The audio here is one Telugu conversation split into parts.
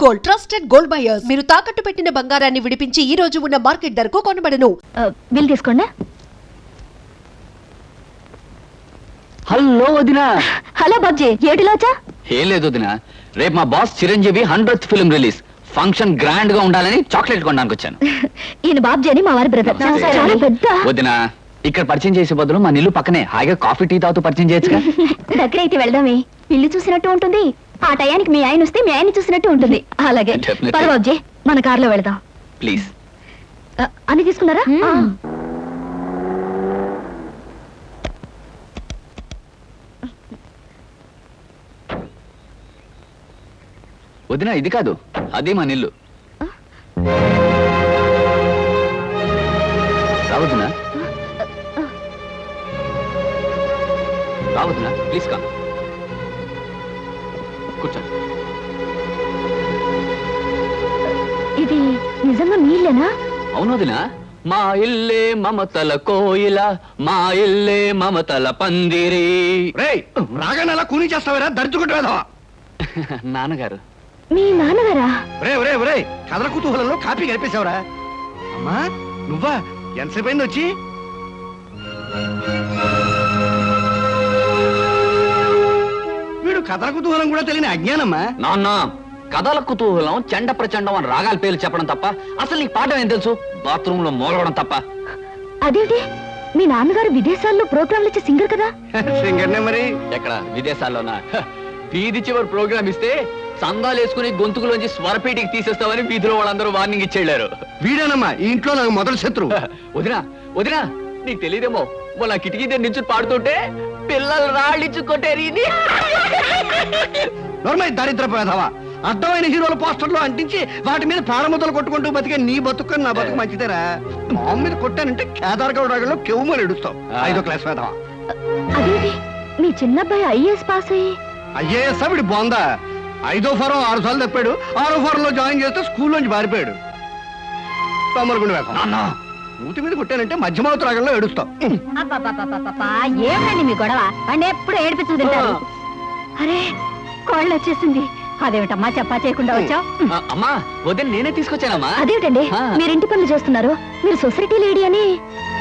Gold, trusted gold buyers. మీరు తాకట్టు పెట్టిన బంగారాన్ని విడిపించి ఈ రోజు ఉన్న మార్కెట్ ధరకు కొనబడను. బిల్ తీసుకోండి. హలో వదినా. హలో బాబ్జీ, ఏటిలాచా? ఏం లేదు వదినా, రేపు మా boss Chiranjeevi 100th film release function grand గా ఉండాలని చాక్లెట్ కొనడానికి వచ్చాను. ఈయన బాబ్జీ అని మా వారి బ్రదర్. చాలా పెద్ద. వదినా, ఇక్కడ పరిచయం చేసే బదులు మా ఇల్లు పక్కనే హాయిగా కాఫీ టీ తాగుతూ పరిచయం చేయొచ్చుగా. దగ్గర అయితే వెళ్దామే, ఇల్లు చూసినట్టు ఉంటుంది, ఆ టయానికి మీ ఆయన వస్తే మీ ఆయన చూసినట్టు ఉంటుంది. అలాగే పద బాబ్జీ, మన కార్లో వెళ్దాం. ప్లీజ్. అన్ని తీసుకున్నారా? వదినా, ఇది కాదు, అదే మా ఇల్లు. రావద్దునా, రావద్దునా, ప్లీజ్ కా కూర్చోండి. ఇది నిజంగా మీ ఇల్లేనా? అవును వదినా, మా ఇల్లే మమతల కోయిల, మా ఇల్లే మమతల పందిరి. రాగానే అలా కూని చేస్తావరా, దర్చుకుంటా. నాన్నగారు. మీ నాన్నగారా? కథల కుతూహలంలో కాపీ కనిపేశావురా. అమ్మా నువ్వా? ఎంతసేపు అయింది వచ్చి? వీడు కథల కుతూహలం కూడా తెలియని అజ్ఞానమ్మా. నాన్న, కథల కుతూహలం చెండ ప్రచండం అని రాగాల పేర్లు చెప్పడం తప్ప అసలు నీకు పాఠం ఏం తెలుసు? బాత్రూమ్ లో మూలవడం తప్ప. అదేంటి, మీ నాన్నగారు విదేశాల్లో ప్రోగ్రాంలు ఇచ్చే సింగర్ కదా? సింగర్నే మరి. ఎక్కడ విదేశాల్లోనా? వీధి చివరి ప్రోగ్రామ్ ఇస్తే సందాలు వేసుకుని గొంతుకులోంచి స్వరపేటికి తీసేస్తామని వీధిలో వాళ్ళందరూ వార్నింగ్ ఇచ్చేళ్లారు. వీడేనమ్మా ఈ ఇంట్లో నాకు మొదటి శత్రువు. వదినా వదినా, నీకు తెలియదేమో, మొన్న కిటికీ దగ్గర నుంచి పాడుతుంటే పిల్లలు రాళ్ళిచ్చుకొట్టేరి. దరిద్ర పేదవా, అర్థమైన హీరోల పోస్టర్లు అంటించి వాటి మీద ప్రాణముద్దలు కొట్టుకుంటూ బతికే నీ బతుకు నా బతుకు మంచిదేరా. మామ మీద కొట్టానంటే కేదార్గౌడ్ రాగంలో కెవ్వుమని ఎడుస్తావు. 5వ క్లాస్ పేదవా. అదేంటి, మీ చిన్నబ్బాయి ఐఏఎస్ పాస్ అయ్యి? ఐఏఎస్ వీడి బోందా. 5వ ఫారం 6 సార్లు తప్పాడు. 6వ ఫారం లో జాయిన్ చేస్తే స్కూల్లోంచి పారిపోయాడు. తొమ్మలగుండి వేప మూతి మీద కొట్టానంటే మధ్యమావతి రాగంలో ఏడుస్తావు. ఏమండి మీ గొడవ? వాడిని ఎప్పుడు ఏడిపించు తింటారు. అరే కోళ్ళు వచ్చేసింది. అదేమిటమ్మా చెప్పా చేయకుండా వచ్చావు? అమ్మా వదిన, నేనే తీసుకొచ్చానమ్మా. అదేమిటండి, మీరు ఇంటి పనులు చేస్తున్నారు, మీరు సొసైటీ లేడీ అని?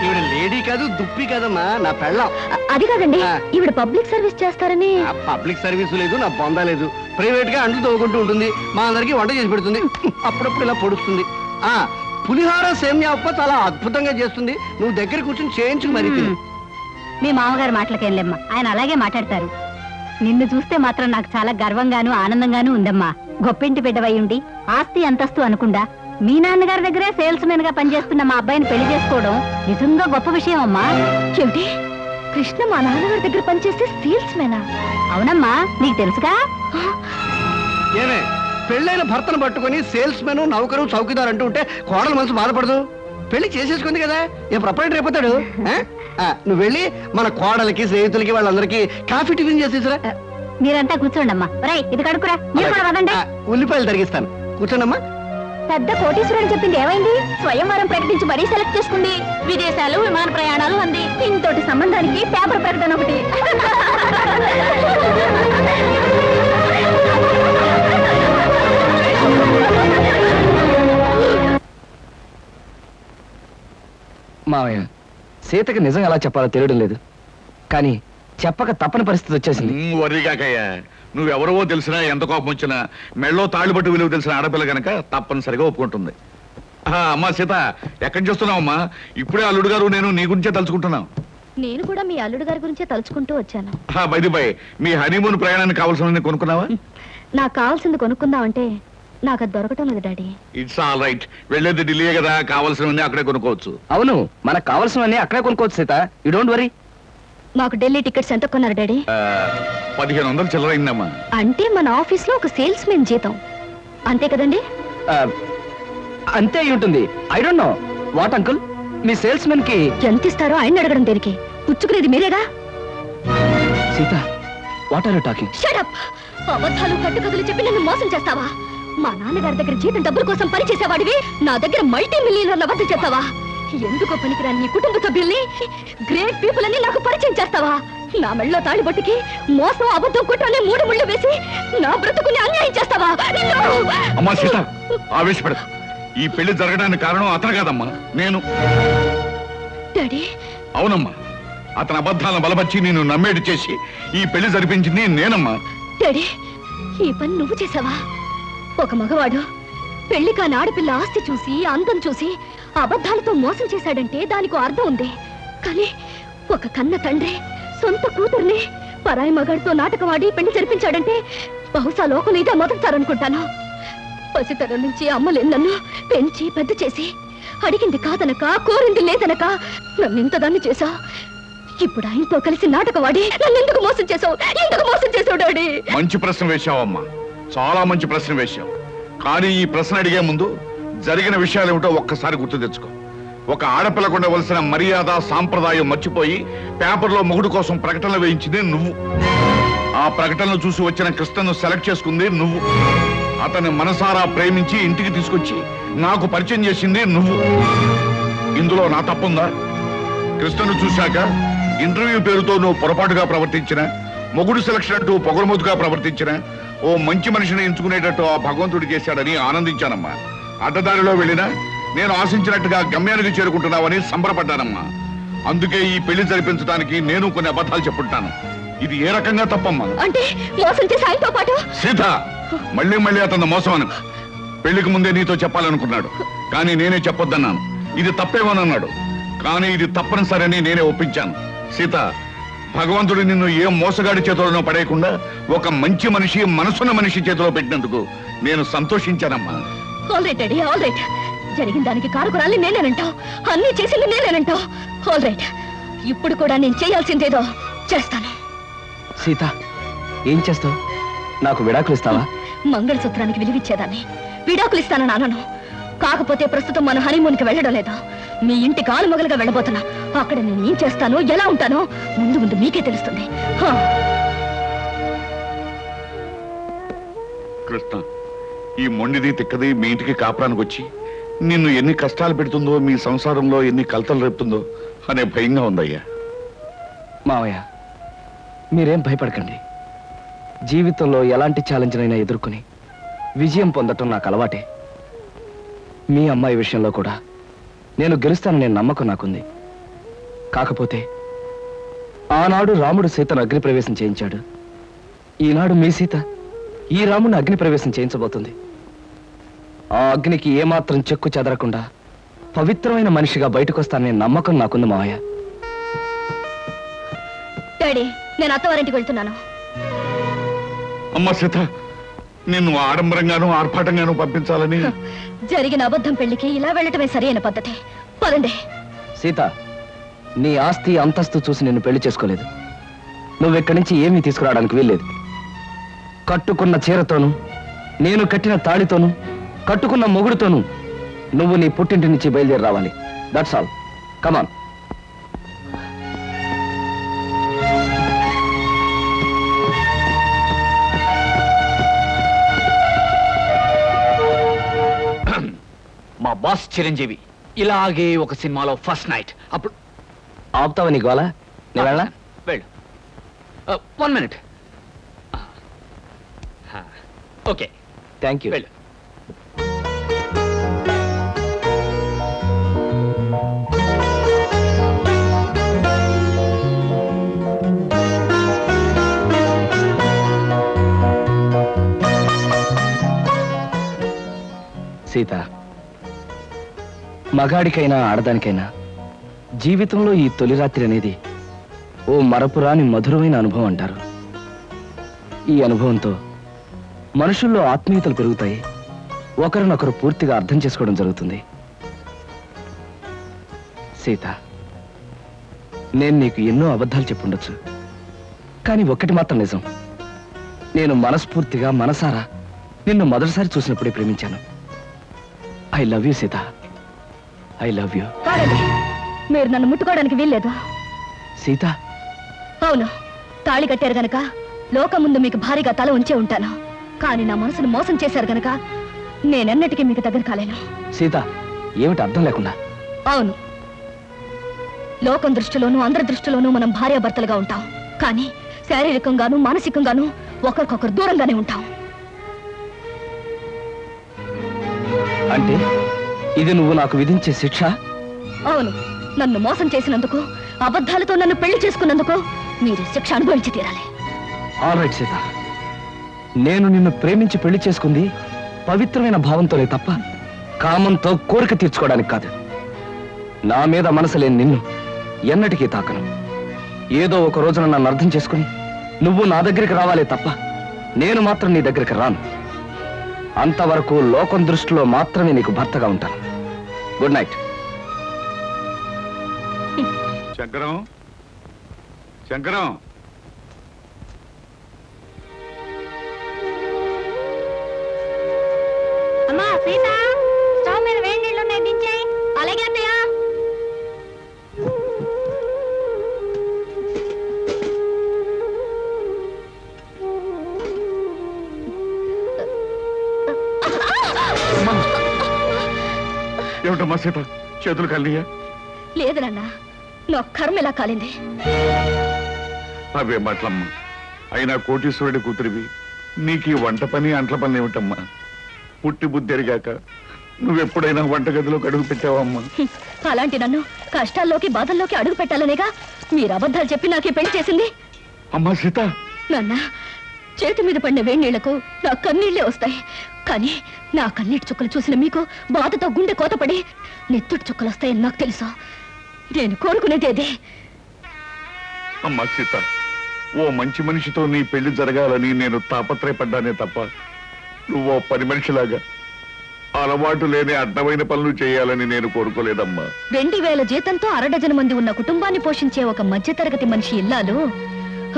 ఈవిడ లేడీ కాదు, దుప్పి కాదమ్మా, నా పెళ్ళం. అది కాదండి, ఈవిడ పబ్లిక్ సర్వీస్ చేస్తారని. పబ్లిక్ సర్వీస్ లేదు, నా బొందా లేదు. ప్రైవేట్ గా అంట్లు తోగుకుంటూ ఉంటుంది, మా అందరికి వంట చేసి పెడుతుంది, అప్పుడప్పుడు ఇలా పొడుస్తుంది. పులిహార సేమ్యా ఉప్మా చాలా అద్భుతంగా చేస్తుంది. నువ్వు దగ్గర కూర్చొని చేయించు మరి. మీ మామగారు మాటలకేం లేమ్మా, ఆయన అలాగే మాట్లాడతారు. నిన్ను చూస్తే మాత్రం నాకు చాలా గర్వంగాను ఆనందంగాను ఉందమ్మా. గొప్పింటి బిడ్డవై ఉండి ఆస్తి అంతస్తు అనుకుండా మీ నాన్నగారి దగ్గరే సేల్స్ మెన్ గా పనిచేస్తున్న మా అబ్బాయిని పెళ్లి చేసుకోవడం నిజంగా గొప్ప విషయం అమ్మా. ఏమిటి, కృష్ణ మా నాన్నగారి దగ్గర పనిచేస్తే సేల్స్ మెనా? అవునమ్మా, నీకు తెలుసుగా. ఏమే, పెళ్ళైన భర్తను పట్టుకుని సేల్స్ మెన్, నౌకరు, చౌకీదార్ అంటూ ఉంటే కోడలు మనసు బాధపడదు? పెళ్లి చేసేసుకుంది కదా, ఏ ప్రొపరేటర్ అయిపోతాడు. నువ్వు వెళ్ళి మన కోడలకి, స్నేహితులకి, వాళ్ళందరికీ కాఫీ టిఫిన్ చేసేసరా. మీరంతా కూర్చోండి అమ్మా. ఇది కడుకురా. ఉల్లిపాయలు తరిగిస్తాను, కూర్చోండమ్మా. పెద్ద కోటీశ్వరుడు చెప్పింది ఏమైంది? స్వయంవరం ప్రకటించి మరీ సెలెక్ట్ చేసుకుంది. విదేశాలు, విమాన ప్రయాణాలు అంది. ఇంతటి సంబంధానికి పేపర్ ప్రకటన ఒకటి. మావయ్య, సీతకి నిజం ఎలా చెప్పాలో తెలియడం లేదు, కానీ చెప్పక తప్పని పరిస్థితి వచ్చేసింది. వరిగాకయ్యా, నువ్వెవరవో తెలిసినా, ఎంత కోపం వచ్చినా, మెళ్ళో తాళ్ళుబట్టు విలువ తెలిసిన ఆడపిల్ల గనక తప్పనిసరిగా ఒప్పుకుంటుంది. అమ్మా సీత, ఎక్కడి చూస్తున్నావమ్మా? ఇప్పుడే అల్లుడు గారు నేను నీ గురించే తలుచుకుంటున్నాం. నేను కూడా మీ అల్లుడు గారి గురించే తలుచుకుంటూ వచ్చాను. బైది బై, మీ హనీమూన్ ప్రయాణానికి కావాల్సిన కొనుక్కున్నావా? నాకు కావాల్సింది కొనుక్కుందామంటే నాకు అది దొరకటం లేదు డాడీ. ఇట్స్ ఆల్ రైట్, వెళ్ళేది ఢిల్లీ కదా, కావాల్సినవన్నీ అక్కడే కొనుక్కోవచ్చు. అవును, మనకు కావాల్సినవన్నీ అక్కడే కొనుక్కోవచ్చు సీత, యు డోంట్ వరీ. మాకు ఢిల్లీ టికెట్స్ ఎంత కొన్నారు డాడీ? 1500 చిల్లరైందమ్మా. అంటే మన ఆఫీస్ లో ఒక సేల్స్ మెన్ జీతం అంతే కదండి? అంతే అయి ఉంటుంది. I don't know what uncle, మీ సేల్స్ మెన్ కి ఎంత ఇస్తారో ఆయన అడగడం దేనికి? పుచ్చుకునేది మీరేగా. Sita, what are you talking? Shut up. అబద్ధాలు కట్టుకథలు చెప్పి నన్ను మోసం చేస్తావా? మా నాన్నగారి దగ్గర జీతం డబ్బుల కోసం పనిచేసేవాడివి నా దగ్గర మల్టీ మిలియనర్ల వద్ద చేస్తావా? ఎందుకో పనికిరాని నీ కుటుంబ సభ్యుల్ని, గ్రేట్ పీపుల్ అని నాకు పరిచయం చేస్తావా? నా మెళ్ళలో తాళిబొట్టుకి మోసం అబద్ధం కుట్రనే 3 ముళ్ళు వేసి నా బ్రతుకుని అన్యాయం చేస్తావా? అమ్మా సీత, ఆవేశపడ. ఈ పెళ్లి జరగడానికి కారణం అతను కాదమ్మా, నేను. డాడీ, అవునమ్మా, అతని అబద్ధాలను బలపరిచి నేను నమ్మేటి చేసి ఈ పెళ్లి జరిపించింది నేనమ్మా. డాడీ, ఈ పని నువ్వు చేసావా? ఒక మగవాడు పెళ్లి కాని ఆడపిల్ల ఆస్తి చూసి అందం చూసి అబద్ధాలతో మోసం చేశాడంటే దానికి అర్థం ఉంది. కానీ ఒక కన్న తండ్రి సొంత కూతుర్ని పరాయి మగాడితో నాటకవాడి పెళ్లి జరిపించాడంటే బహుశా లోకం ఇదే మొదలుతారనుకుంటాను. పసితరం నుంచి అమ్మలే నన్ను పెంచి పెద్ద చేసి అడిగింది కాదనక కోరింది లేదనక నన్ను ఇంతదాన్ని చేశా. ఇప్పుడు ఆయనతో కలిసి నాటకవాడి నన్ను ఎందుకు మోసం చేసావు? ఎందుకు మోసం చేసావు డాడీ? మంచి ప్రశ్న వేశావమ్మా, చాలా మంచి ప్రశ్న వేశావు. కానీ ఈ ప్రశ్న అడిగే ముందు జరిగిన విషయాలు ఏమిటో ఒక్కసారి గుర్తు తెచ్చుకో. ఒక ఆడపిల్లకు ఉండవలసిన మర్యాద సాంప్రదాయం మర్చిపోయి పేపర్లో మొగుడు కోసం ప్రకటనలు వేయించింది నువ్వు. ఆ ప్రకటనలు చూసి వచ్చిన కృష్ణను సెలెక్ట్ చేసుకుంది నువ్వు. అతన్ని మనసారా ప్రేమించి ఇంటికి తీసుకొచ్చి నాకు పరిచయం చేసింది నువ్వు. ఇందులో నా తప్పుందా? కృష్ణను చూశాక ఇంటర్వ్యూ పేరుతో నువ్వు పొరపాటుగా ప్రవర్తించిన, మొగుడు సెలక్షన్ అంటూ పొగరమోతుగా ప్రవర్తించిన, ఓ మంచి మనిషిని ఎంచుకునేటట్టు ఆ భగవంతుడు చేశాడని ఆనందించానమ్మా. అడ్డదారిలో వెళ్ళినా నేను ఆశించినట్టుగా గమ్యానికి చేరుకుంటున్నావని సంబరపడ్డానమ్మా. అందుకే ఈ పెళ్లి జరిపించడానికి నేను కొన్ని అబద్ధాలు చెప్పుంటాను. ఇది ఏ రకంగా తప్పమ్మా? అంటే మోసం చేసి ఆయనతో పాటు సీత, మళ్ళీ మళ్ళీ అతను మోసం అను. పెళ్లికి ముందే నీతో చెప్పాలనుకున్నాడు, కానీ నేనే చెప్పొద్దన్నాను. ఇది తప్పేమోనన్నాడు, కానీ ఇది తప్పనిసరని నేనే ఒప్పించాను. సీత, భగవంతుడు నిన్ను ఏ మోసగాడి చేతిలోనో పడేయకుండా ఒక మంచి మనిషి, మనసున్న మనిషి చేతిలో పెట్టినందుకు నేను సంతోషించానమ్మా. All right daddy, all right. జరిగిన దానికి కారకురాలి నేనేనంటావు, అన్నీ చేసింది నేనేనంటావు. ఆల్ రైట్, ఇప్పుడు కూడా నేను చేయాల్సిందేదో చేస్తాను. సీత, ఏం చేస్తావు? నాకు విడాకులు ఇస్తావా? మంగళసూత్రానికి విలువిచ్చేదాన్ని విడాకులు ఇస్తానని అనను. కాకపోతే ప్రస్తుతం మన హనీమూన్కి వెళ్ళడం లేదా, మీ ఇంటి కాలు మొగలుగా వెళ్ళబోతున్నా. అక్కడ నేను ఏం చేస్తానో ఎలా ఉంటానో ముందు ముందు మీకే తెలుస్తుంది. కృష్ణ, ఈ మొండిది తిక్కది మీ ఇంటికి కాపురానికి వచ్చి నిన్ను ఎన్ని కష్టాలు పెడుతుందో, మీ సంసారంలో ఎన్ని కలతలు రేపుతుందో అనే భయంగా ఉందయ్యా. మావయ్య, మీరేం భయపడకండి. జీవితంలో ఎలాంటి ఛాలెంజ్నైనా ఎదుర్కొని విజయం పొందటం నాకు అలవాటే. మీ అమ్మాయి విషయంలో కూడా నేను గెలుస్తాననే నమ్మకం నాకుంది. కాకపోతే ఆనాడు రాముడు సీతను అగ్నిప్రవేశం చేయించాడు. ఈనాడు మీ సీత ఈ రాముడిని అగ్నిప్రవేశం చేయించబోతుంది. ఆ అగ్నికి ఏమాత్రం చెక్కు చెదరకుండా పవిత్రమైన మనిషిగా బయటకొస్తాననే నమ్మకం నాకుంది మావయ్య. డాడీ, నేను అత్తవారింటికి వెళ్తున్నాను. అమ్మ సీత, నిన్ను ఆడంబరంగానూ ఆర్భాటంగానూ పంపించాలని జరిగిన అబద్ధం పెళ్లికి ఇలా వెళ్ళటమే సరైన పద్ధతి. పదండి. సీత, నీ ఆస్తి అంతస్తు చూసి నిన్ను పెళ్లి చేసుకోలేదు. నువ్వెక్కడి నుంచి ఏమీ తీసుకురావడానికి వీల్లేదు. కట్టుకున్న చీరతోనూ, నేను కట్టిన తాళితోనూ, కట్టుకున్న మొగుడుతోనూ నువ్వు నీ పుట్టింటి నుంచి బయలుదేరి రావాలి. That's all. కమాన్. మా బాస్ చిరంజీవి ఇలాగే ఒక సినిమాలో ఫస్ట్ నైట్ అప్పుడు ఆపుతావా నీ గోలా? నేను వెళ్ళా? వెళ్ళు. 1 minute. Okay, thank you. వెళ్ళు. సీత, మగాడికైనా ఆడదానికైనా జీవితంలో ఈ తొలి రాత్రి అనేది ఓ మరపురాని మధురమైన అనుభవం అంటారు. ఈ అనుభవంతో మనుషుల్లో ఆత్మీయతలు పెరుగుతాయి, ఒకరినొకరు పూర్తిగా అర్థం చేసుకోవడం జరుగుతుంది. సీత, నేను నీకు ఎన్నో అబద్ధాలు చెప్పుండొచ్చు, కానీ ఒక్కటి మాత్రం నిజం. నేను మనస్ఫూర్తిగా మనసారా నిన్ను మొదటిసారి చూసినప్పుడే ప్రేమించాను. I love you Sita, I love you. కాదండి, మీరు నన్ను ముట్టుకోవడానికి వీల్లేదు. సీత, అవును, తాళి కట్టారు గనక లోకం ముందు మీకు భారీగా తల ఉంచే ఉంటాను. కానీ నా మనసును మోసం చేశారు గనక నేనెన్నటికీ మీకు దగ్గర కాలేను. సీత, ఏమిటి అర్థం లేకుండా? అవును, లోకం దృష్టిలోనూ అందరి దృష్టిలోనూ మనం భార్యాభర్తలుగా ఉంటాం. కానీ శారీరకంగాను మానసికంగాను ఒకరికొకరు దూరంగానే ఉంటాం. అంటే ఇది నువ్వు నాకు విధించే శిక్ష? అవును, నన్ను మోసం చేసినందుకు, అబద్ధాలతో నన్ను పెళ్లి చేసుకున్నందుకు మీరు శిక్ష అనుభవించి తీరాలి. ఆల్ రైట్ సీత, నేను నిన్ను ప్రేమించి పెళ్లి చేసుకుంది పవిత్రమైన భావంతోనే తప్ప కామంతో కోరిక తీర్చుకోవడానికి కాదు. నా మీద మనసు లేని నిన్ను ఎన్నటికీ తాకను. ఏదో ఒక రోజున నన్ను అర్థం చేసుకుని నువ్వు నా దగ్గరికి రావాలే తప్ప నేను మాత్రం నీ దగ్గరికి రాను. అంతవరకు లోకం దృష్టిలో మాత్రమే నీకు భర్తగా ఉంటాను. Good night. శంకరం, శంకరం, అమ్మా సీత, స్టవ్ మీద వేడి నీళ్ళు ఉన్నాయి, దించేయి. అలాగే అత్తయ్య. ఏమిటమ్మా సీత, చేతులు కలియా? లేదు నాన్న, నా కర్మ ఇలా కాలింది. అవే మాటలమ్మా. అయినా కోటీశ్వరుడి కూతురివి, నీకు ఈ వంట పని అంట్ల పని ఏమిటమ్మా? పుట్టి బుద్ధి ఎరిగాక నువ్వెప్పుడైనా వంటగదిలోకి అడుగు పెట్టావమ్మా? అలాంటి నన్ను కష్టాల్లోకి బాధల్లోకి అడుగు పెట్టాలనేగా మీరు అబద్ధాలు చెప్పి నాకే పెళ్లి చేసింది. అమ్మా సీత, నాన్న, చేతి మీద పడిన వేడి నీళ్లకు నా కన్నీళ్లే వస్తాయి. కానీ నా కన్నీటి చుక్కలు చూసిన మీకు బాధతో గుండె కోతపడి నెత్తుటి చుక్కలు వస్తాయని నాకు తెలుసు. నేను కోరుకునేది అదే. అమ్మా సీత, ఓ మంచి మనిషితో నీ పెళ్లి జరగాలని నేను తాపత్రయపడ్డానే తప్ప నువ్వో పని మనిషిలాగా అలవాటు లేని అడ్డమైన పనులు చేయాలని నేను కోరుకోలేదమ్మా. 2000 జీతంతో అరడజన మంది ఉన్న కుటుంబాన్ని పోషించే ఒక మధ్యతరగతి మనిషి ఇల్లాలు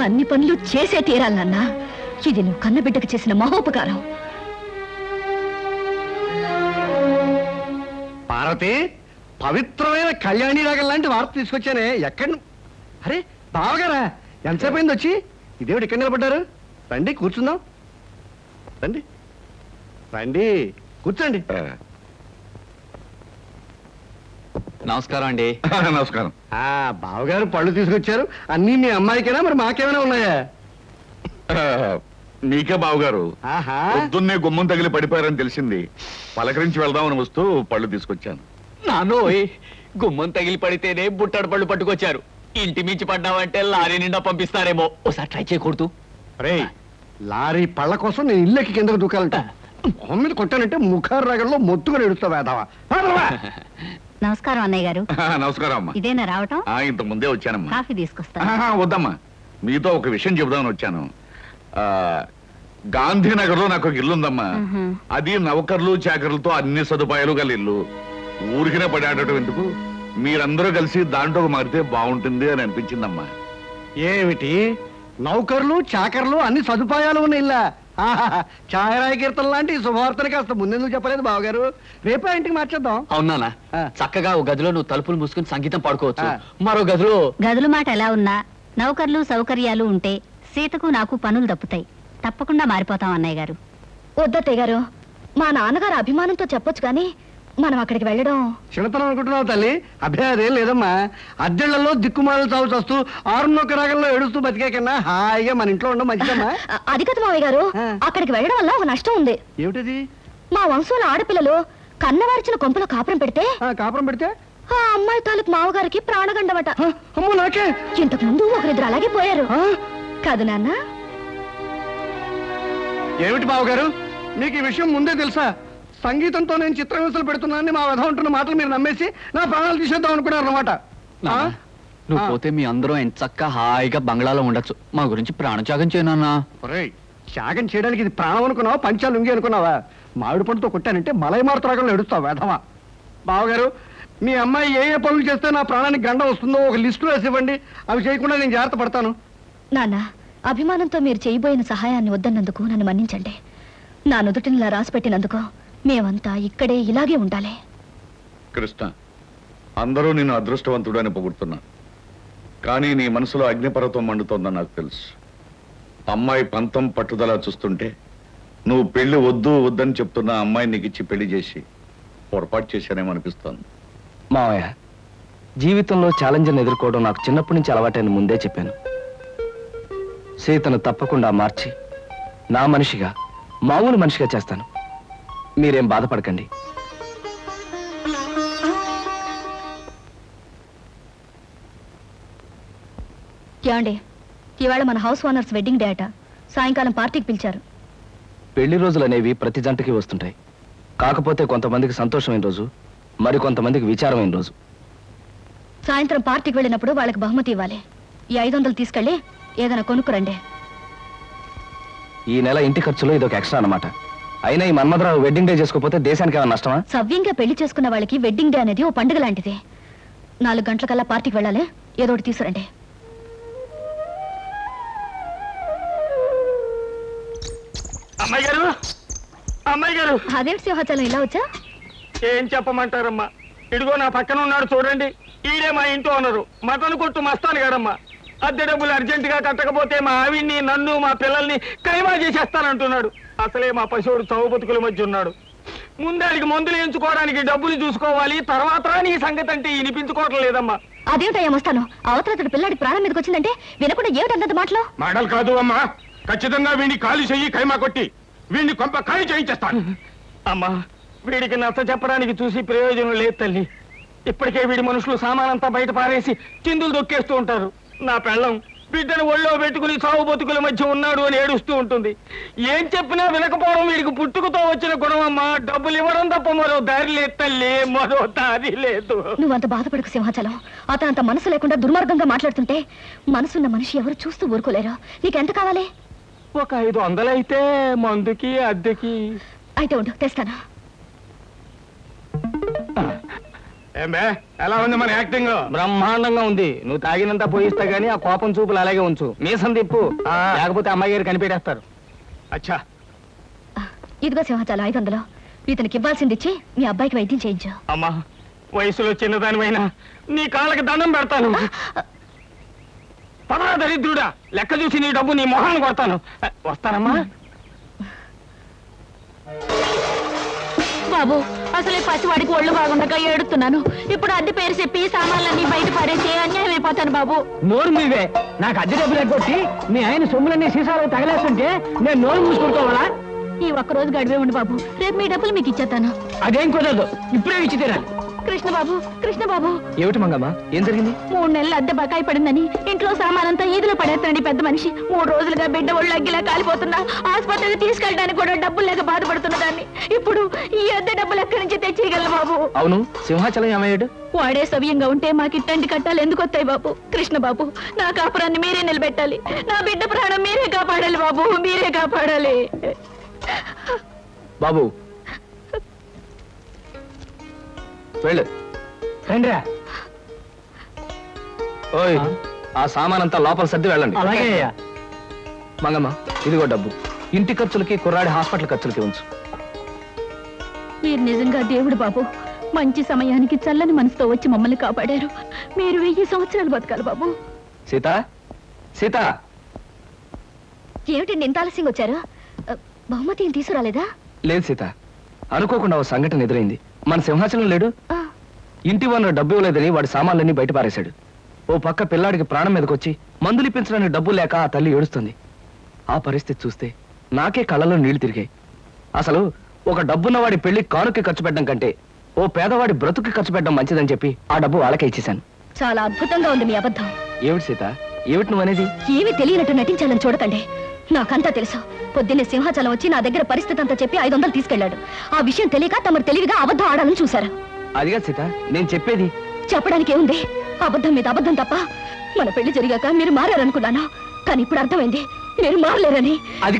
అన్ని పనులు చేసే తీరాలన్నా. ఇది నువ్వు కన్నబిడ్డకు చేసిన మహోపకారం. పార్వతి, పవిత్రమైన కళ్యాణి రాగం లాంటి వార్త తీసుకొచ్చానే. ఎక్కడ అరే బావగారా, ఎంతసేపు అయింది వచ్చి? ఇదేమిటి ఇక్కడ నిలబడ్డారు? రండి కూర్చుందాం. రండి రండి కూర్చోండి. నమస్కారం అండి. నమస్కారం. బావగారు పళ్ళు తీసుకొచ్చారు. అన్నీ మీ అమ్మాయికేనా, మరి మాకేమైనా ఉన్నాయా? నీకే బావగారు. ఆహా, పొద్దున్నే గుమ్మం తగిలి పడిపోయారని తెలిసింది. పలకరించి వెళ్దామని వస్తూ పళ్ళు తీసుకొచ్చాను. నానోయ్, గుమ్మం తగిలి పడితేనే బుట్టడు పళ్ళు పట్టుకొచ్చారు. ఇంటి మించి పడ్డావంటే లారీ నిండా పంపిస్తారేమో. ఒకసారి ట్రై చేయకూడదు? రే, లారీ పళ్ళ కోసం నేను ఇల్లెక్కి కిందకు దూకాలంట. మొహం మీద కొట్టానంటే ముఖారు రాగంలో మొత్తుగా ఎడుస్తావు వేదావా. నమస్కారం అన్నయ్య గారు. నమస్కారం అమ్మా. ఇదేనా రావటం? ఇంత ముందే వచ్చానమ్మా. కాఫీ తీసుకొస్తా. వద్దమ్మా, మీతో ఒక విషయం చెబుదామని వచ్చాను. గాంధీనగర్ లో నాకు ఒక ఇల్లు ఉందమ్మా. అది నౌకర్లు చాకర్లతో అన్ని సదుపాయాలు గల ఇల్లు. ఊరికినే పడాడటం ఎందుకు, మీరందరూ కలిసి దాంట్లో మారితే బాగుంటుంది అని అనిపించిందమ్మా. ఏమిటి, నౌకర్లు చాకర్లు అన్ని సదుపాయాలు ఉన్న ఇల్లా? ఛాయరాయ కీర్తన లాంటి శుభవార్తని కాస్త ముందెందుకు చెప్పలేదు బావగారు? రేపే ఇంటికి మార్చేద్దాం. అవునా? చక్కగా ఒక గదిలో నువ్వు తలుపులు మూసుకుని సంగీతం పాడుకోవచ్చు. మరో గదిలో గదుల మాట ఎలా ఉన్నా నౌకర్లు సౌకర్యాలు ఉంటే సీతకు నాకు పనులు తప్పుతాయి. తప్పకుండా మారిపోతాం అన్నయ్య గారు. వద్దత్తయ్య గారు, మా నాన్నగారు అభిమానంతో చెప్పొచ్చు కానీ మనం అక్కడికి వెళ్ళడం చిన్నతనం అనుకుంటున్నావు తల్లి. అభ్యాదేం లేదమ్మా. అద్దెళ్లలో దిక్కుమాలు చావు చస్తూ 6 రాగంలో ఏడుస్తూ బతికే కన్నా హాయిగా మన ఇంట్లో ఉండడం మంచిదమ్మా. అది కదా మావయ్య గారు, అక్కడికి వెళ్ళడం వల్ల ఒక నష్టం ఉంది. ఏమిటది? మా వంశంలో ఆడపిల్లలు కన్నవారిచిన కొంపలో కాపురం పెడితే కాపురం పెడితే ఆ అమ్మాయి తాలూకు మావగారికి ప్రాణగండవట. అమ్మో నాకే. ఇంతకు ముందు ఒకరిద్దరు అలాగే పోయారు కాదు నాన్న? ఏమిటి బావగారు, మీకు ఈ విషయం ముందే తెలుసా? సంగీతంతో నేను చిత్రహింసలు పెడుతున్నానని మా వధ ఉంటున్న మాటలు మీరు నమ్మేసి నా ప్రాణాలు తీసేద్దాం అనుకున్నారు అన్నమాట. నువ్వు పోతే మీ అందరం ఎంచక్క హాయిగా బంగ్లాలో ఉండొచ్చు. మా గురించి ప్రాణత్యాగం చేయనన్నా. త్యాగం చేయడానికి ఇది ప్రాణం అనుకున్నావా, పంచాలు ఉంగి అనుకున్నావా? మామిడి పండుతో కొట్టానంటే మలై మారుతరాగంలో ఎడుస్తావు వేధవా. బావగారు, మీ అమ్మాయి ఏ ఏ పనులు చేస్తే నా ప్రాణానికి గండ వస్తుందో ఒక లిస్టు వేసి ఇవ్వండి. అవి చేయకుండా నేను జాగ్రత్త పడతాను. నాన్న, అభిమానంతో మీరు చేయబోయిన సహాయాన్ని వద్దన్నందుకు నన్ను మన్నించండి. నా నుదుటినిలా రాసి పెట్టినందుకు మేమంతా ఇక్కడే ఇలాగే ఉండాలి. కృష్ణ, అందరూ నిన్ను అదృష్టవంతుడు అని పొగుడుతున్నా, కానీ నీ మనసులో అగ్నిపర్వతం మండుతోందని నాకు తెలుసు. అమ్మాయి పంతం పట్టుదల చూస్తుంటే నువ్వు పెళ్లి వద్దు వద్దని చెప్తున్న అమ్మాయి నీకు ఇచ్చి పెళ్లి చేసి పొరపాటు చేశానేమో అనిపిస్తోంది. మావయ్య, జీవితంలో ఛాలెంజ్ని ఎదుర్కోవడం నాకు చిన్నప్పటి నుంచి అలవాటైన ముందే చెప్పాను. సీతను తప్పకుండా మార్చి నా మనిషిగా, మామూలు మనిషిగా చేస్తాను. మీరేం బాధపడకండి. ఏమండి, ఇవాళ మన హౌస్ ఓనర్స్ వెడ్డింగ్ డే అట. సాయంకాలం పార్టీకి పిలిచారు. పెళ్లి రోజులు అనేవి ప్రతి జంటకి వస్తుంటాయి. కాకపోతే కొంతమందికి సంతోషమైన రోజు, మరి కొంతమందికి విచారమైన రోజు. సాయంత్రం పార్టీకి వెళ్ళినప్పుడు వాళ్ళకి బహుమతి ఇవ్వాలి. ఈ 500 తీసుకెళ్ళి ఏదైనా కొనుక్కురండి. ఈ నెల ఇంటి ఖర్చులో ఇదొక ఎక్స్ట్రా అన్నమాట. అయినా ఈ మన్మధరావు వెడ్డింగ్ డే చేసుకోకపోతే దేశానికి ఏమైనా నష్టమా? సవ్యంగా పెళ్లి చేసుకున్న వాళ్ళకి వెడ్డింగ్ డే అనేది ఓ పండుగ లాంటిది. 4 గంటలకల్లా పార్టీకి వెళ్ళాలి. ఏదో ఒకటి తీసుకురండి. అమ్మాయి గారు, అమ్మాయి గారు, అదేంటి సింహాచలం ఇలా వచ్చా? ఏం చెప్పమంటారమ్మా? ఇదిగో నా పక్కన ఉన్నాడు చూడండి, ఈడే మా ఇంటి ఓనరు, మటన్ కొట్టు మస్తాను గారమ్మా. అద్దె డబ్బులు అర్జెంట్ గా కట్టకపోతే మా ఆవిడ్ని, నన్ను, మా పిల్లల్ని కైమా చేసేస్తానంటున్నాడు. అసలే మా పశువుడు చౌ బతుకుల మధ్య ఉన్నాడు. ముందాడికి మందులు ఎంచుకోవడానికి డబ్బులు చూసుకోవాలి, తర్వాత నీ సంగతి అంటే వినిపించుకోవటం లేదమ్మా. అదేమిటయ్యా వస్తాను. అవతల పిల్లాడి ప్రాణం మీదకి వచ్చిందంటే వినకుండా ఏమిటంత మాటలు? మాటలు కాదు అమ్మా, ఖచ్చితంగా వీడిని ఖాళీ చెయ్యి, కైమా కొట్టి వీడిని కొంప ఖాళీ చేయించేస్తాను. అమ్మా, వీడికి నచ్చ చెప్పడానికి చూసి ప్రయోజనం లేదు తల్లి. ఇప్పటికే వీడి మనుషులు సామానంతా బయట పారేసి చిందులు దొక్కేస్తూ ఉంటారు. నా పెళ్ళం బిడ్డను ఒళ్ళో పెట్టుకుని చావు బతుకుల మధ్య ఉన్నాడు అని ఏడుస్తూ ఉంటుంది. ఏం చెప్పినా వినకపోవడం వీడికి పుట్టుకతో వచ్చిన గుణమమ్మా. డబ్బులు ఇవ్వడం తప్ప మరో దారి లేదు తల్లి, మరో దారి లేదు. నువ్వంత బాధపడకు సింహాచలం. అతనంత మనసు లేకుండా దుర్మార్గంగా మాట్లాడుతుంటే మనసున్న మనిషి ఎవరు చూస్తూ ఊరుకోలేరు. నీకెంత కావాలి? ఒక 500 అయితే మందుకి అద్దెకి. అయితే ఉండు, తెస్తాను. ఏమే, ఎలా ఉంది మన యాక్టింగ్? బ్రహ్మాండంగా ఉంది. నువ్వు తాగినంత పోయిస్తా గానీ ఆ కోపం చూపులు అలాగే ఉంచు. మీసం తిప్పు, లేకపోతే అమ్మాయి గారు కనిపెట్టేస్తారు. అచ్చా, ఇదిగో సింహాచలం 500. ఇతనికి ఇవ్వాల్సింది ఇచ్చి మీ అబ్బాయికి వైద్యం చేయించు. అమ్మా, వయసులో చిన్నదానివైనా నీ కాళ్ళకి దండం పెడతాను. పదరా దరిద్రుడా, లెక్క చూసి నీ డబ్బు నీ మొహాన్ని కొడతాను. వస్తానమ్మా. బాబు, అసలే పసివాడికి ఒళ్ళు బాగుండగా ఏడుతున్నాను. ఇప్పుడు అద్దె పేరు చెప్పి సామాన్లన్నీ బయట పారేసి అన్యాయం అయిపోతాను బాబు. నోరు మీవే. నాకు అద్దె డబ్బులు ఎగ్గొట్టి మీ ఆయన సొమ్ములన్నీ సీసాలు తగలేస్తుంటే నేను నోరు మూసుకుంటావాలా? ఈ ఒక్కరోజు గడివే ఉండి బాబు, రేపు మీ డబ్బులు మీకు ఇచ్చేస్తాను. అదేం కుదరదు, ఇప్పుడే ఇచ్చి తీరాలి. కృష్ణబాబు, కృష్ణబాబు, ఏమిటి మంగమ్మ, ఏం జరిగింది? 3 నెలలు అద్దె బకాయి పడిందని ఇంట్లో సామానంతా ఈదులో పడేస్తానండి పెద్ద మనిషి. 3 రోజులుగా బిడ్డ ఒళ్ళు అగ్గిలా కాలిపోతున్నా, ఆసుపత్రికి తీసుకెళ్ళడానికి కూడా డబ్బులు లేక బాధపడుతున్న దాన్ని. ఇప్పుడు ఈ అద్దె డబ్బులు ఎక్కడి నుంచి తెచ్చేయగలను బాబు? అవును, సింహాచలం ఏమయ్యాడు? వాడే సవ్యంగా ఉంటే మాకు ఇట్టండి కట్టాలి ఎందుకు వస్తాయి బాబు? కృష్ణబాబు, నా కాపురాన్ని మీరే నిలబెట్టాలి. నా బిడ్డ ప్రాణం మీరే కాపాడాలి బాబు, మీరే కాపాడాలి. బాబు వెళ్ళు. రండిరా. ఓయ్, ఆ సామానంతా లోపల సర్ది వెళ్ళండి. అలాగే అయ్యా. మంగమ్మ, ఇదిగో డబ్బు. ఇంటి ఖర్చులకి, కుర్రాడి హాస్పిటల్ ఖర్చులకి ఉంచు. మీరు నిజంగా దేవుడు బాబు. మంచి సమయానికి చల్లని మనసుతో వచ్చి మమ్మల్ని కాపాడారు. మీరు 1000 సంవత్సరాలు బతకాలి బాబు. సీత, సీత. ఏమిటండి ఇంత ఆలస్యంగా వచ్చారు? బహుమతి ఏం తీసుకురాలేదా? లేదు సీత, అనుకోకుండా ఓ సంఘటన ఎదురైంది. మన సింహాచలం లేడు, ఇంటి వనరు డబ్బు ఇవ్వలేదని వాడి సామాన్లన్నీ బయట పారేశాడు. ఓ పక్క పిల్లాడికి ప్రాణం మీదకొచ్చి మందులు ఇప్పించడానికి డబ్బు లేక ఆ తల్లి ఏడుస్తుంది. ఆ పరిస్థితి చూస్తే నాకే కళ్ళలో నీళ్లు తిరిగాయి. అసలు ఒక డబ్బున్న వాడి పెళ్లి కానుకి ఖర్చు పెట్టడం కంటే ఓ పేదవాడి బ్రతుకి ఖర్చు పెట్టడం మంచిదని చెప్పి ఆ డబ్బు వాళ్ళకే ఇచ్చేశాను. చాలా అద్భుతంగా ఉంది మీ అబద్ధం. ఏమిటి సీత, ఏమిటి నువ్వు అనేది? ఏమీ తెలియనట్టు నటించాలని చూడకండి. నాకంతా తెలుసు. పొద్దున్నే సింహాచలం వచ్చి నా దగ్గర పరిస్థితి అంతా చెప్పి 500 తీసుకెళ్లాడు. ఆ విషయం తెలియక తమరు తెలివిగా అబద్ధం ఆడాలని చూశారు. అదిగా సీత, నేను చెప్పేది. చెప్పడానికి ఏముంది? అబద్ధం మీద అబద్ధం తప్ప. మన పెళ్లి జరిగాక మీరు మారారనుకున్నాను, కానీ ఇప్పుడు అర్థమైంది మీరు మారలేరని. అది